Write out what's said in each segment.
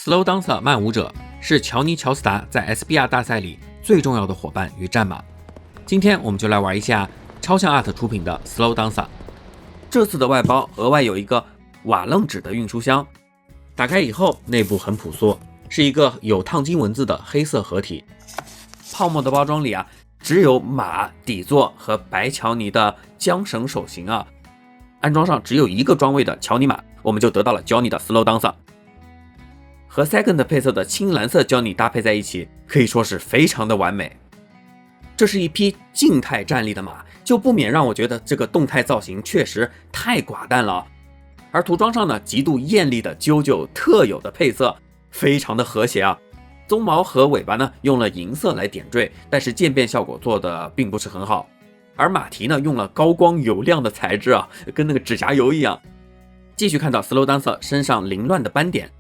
Slow Dancer 慢舞者是乔尼·乔斯达在 SBR 大赛里最重要的伙伴与战马。今天我们就来玩一下超像 Art 出品的 Slow Dancer。这次的外包额外有一个瓦楞纸的运输箱，打开以后内部很朴素，是一个有烫金文字的黑色盒体。泡沫的包装里只有马底座和白乔尼的缰绳手型安装上只有一个装位的乔尼马，我们就得到了Johnny的 Slow Dancer。和 Second 配色的青蓝色Johnny搭配在一起，可以说是非常的完美。这是一匹静态站立的马，就不免让我觉得这个动态造型确实太寡淡了。而涂装上呢，极度艳丽的啾啾特有的配色，非常的和谐鬃毛和尾巴呢用了银色来点缀，但是渐变效果做的并不是很好。而马蹄呢用了高光油亮的材质跟那个指甲油一样。继续看到 Slow Dancer 身上凌乱的斑点。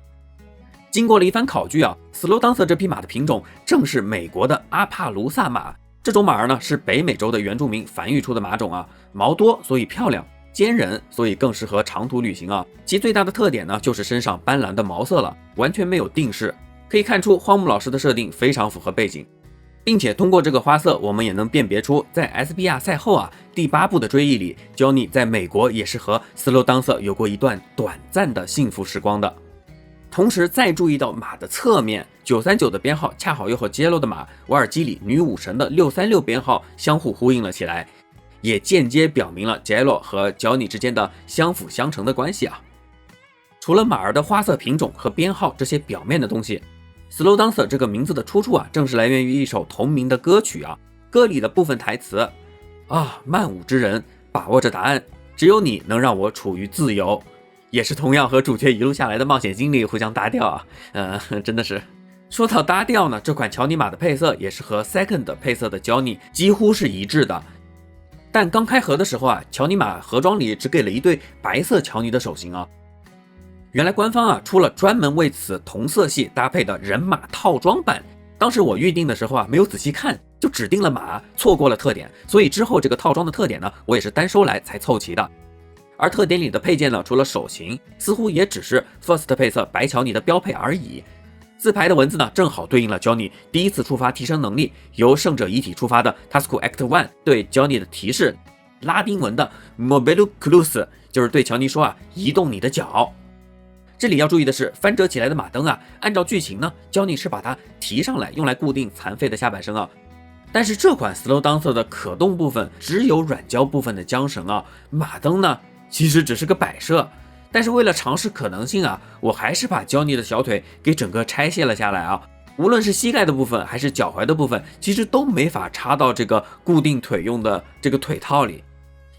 经过了一番考据Slow Dancer 这匹马的品种正是美国的阿帕卢萨马。这种马儿呢是北美洲的原住民繁育出的马种毛多所以漂亮，坚韧所以更适合长途旅行其最大的特点呢就是身上斑斓的毛色了，完全没有定式。可以看出荒木老师的设定非常符合背景，并且通过这个花色我们也能辨别出在 SBR 赛后第8部的追忆里 Johnny 在美国也是和 Slow Dancer 有过一段短暂的幸福时光的。同时再注意到马的侧面939的编号恰好又和 Jello 的马瓦尔基里女武神的636编号相互呼应了起来，也间接表明了 Jello 和 Johnny 之间的相辅相成的关系除了马儿的花色品种和编号这些表面的东西， Slow Dancer 这个名字的出处正是来源于一首同名的歌曲歌里的部分台词慢舞之人把握着答案，只有你能让我处于自由，也是同样和主角一路下来的冒险经历互相搭调真的是。说到搭调呢，这款乔尼马的配色也是和 Second 配色的 Johnny 几乎是一致的。但刚开盒的时候乔尼马盒装里只给了一对白色乔尼的手型原来官方出了专门为此同色系搭配的人马套装版，当时我预定的时候没有仔细看，就只定了马，错过了特点，所以之后这个套装的特点呢，我也是单收来才凑齐的。而特点里的配件呢，除了手型，似乎也只是 First 配色白乔尼的标配而已。自排的文字呢，正好对应了 Johnny 第一次触发提升能力由圣者遗体触发的 Tasku Act 1对 Johnny 的提示，拉丁文的 Mobilu Cruz 就是对乔尼说移动你的脚。这里要注意的是，翻折起来的马灯按照剧情呢 Johnny 是把它提上来用来固定残废的下半身但是这款 Slow Dancer 的可动部分只有软胶部分的缰绳马灯呢其实只是个摆设。但是为了尝试可能性我还是把 Johnny 的小腿给整个拆卸了下来无论是膝盖的部分还是脚踝的部分，其实都没法插到这个固定腿用的这个腿套里。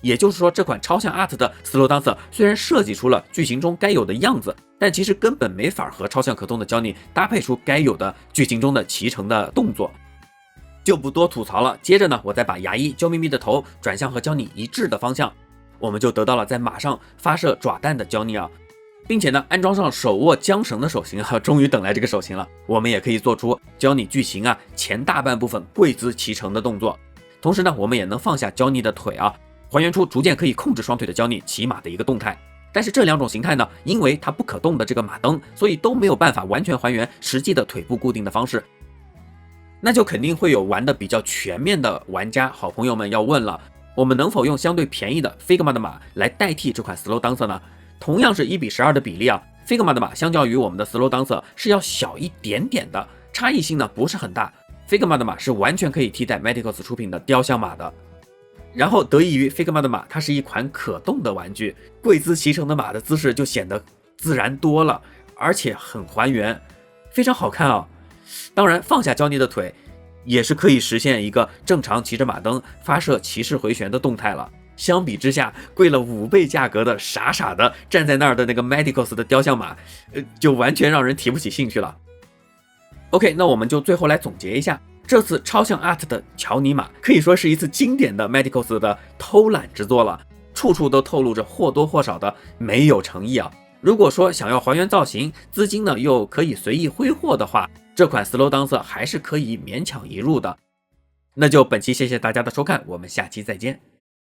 也就是说，这款超像 Art 的 Slow Dancer 虽然设计出了剧情中该有的样子，但其实根本没法和超像可动的 Johnny 搭配出该有的剧情中的骑乘的动作。就不多吐槽了，接着呢，我再把牙医焦咪咪的头转向和 Johnny 一致的方向，我们就得到了在马上发射爪弹的 Johnny并且呢，安装上手握缰绳的手型终于等来这个手型了，我们也可以做出 Johnny 剧情前大半部分跪姿骑乘的动作。同时呢，我们也能放下 Johnny 的腿还原出逐渐可以控制双腿的 Johnny 骑马的一个动态。但是这两种形态呢，因为它不可动的这个马灯，所以都没有办法完全还原实际的腿部固定的方式。那就肯定会有玩的比较全面的玩家好朋友们要问了，我们能否用相对便宜的 Figma 的马来代替这款 Slow Dancer 呢？同样是1:12的比例Figma 的马相较于我们的 Slow Dancer 是要小一点点的，差异性呢不是很大。Figma 的马是完全可以替代 Medicals 出品的雕像马的。然后得益于 Figma 的马它是一款可动的玩具，跪姿骑乘的马的姿势就显得自然多了，而且很还原，非常好看当然放下Johnny的腿也是可以实现一个正常骑着马灯发射骑士回旋的动态了。相比之下，贵了5倍价格的傻傻的站在那儿的那个 Medicals 的雕像马就完全让人提不起兴趣了。 OK， 那我们就最后来总结一下，这次超像 Art 的乔尼马可以说是一次经典的 Medicals 的偷懒之作了，处处都透露着或多或少的没有诚意如果说想要还原造型，资金呢又可以随意挥霍的话，这款 Slow Dancer 还是可以勉强一入的。那就本期谢谢大家的收看，我们下期再见。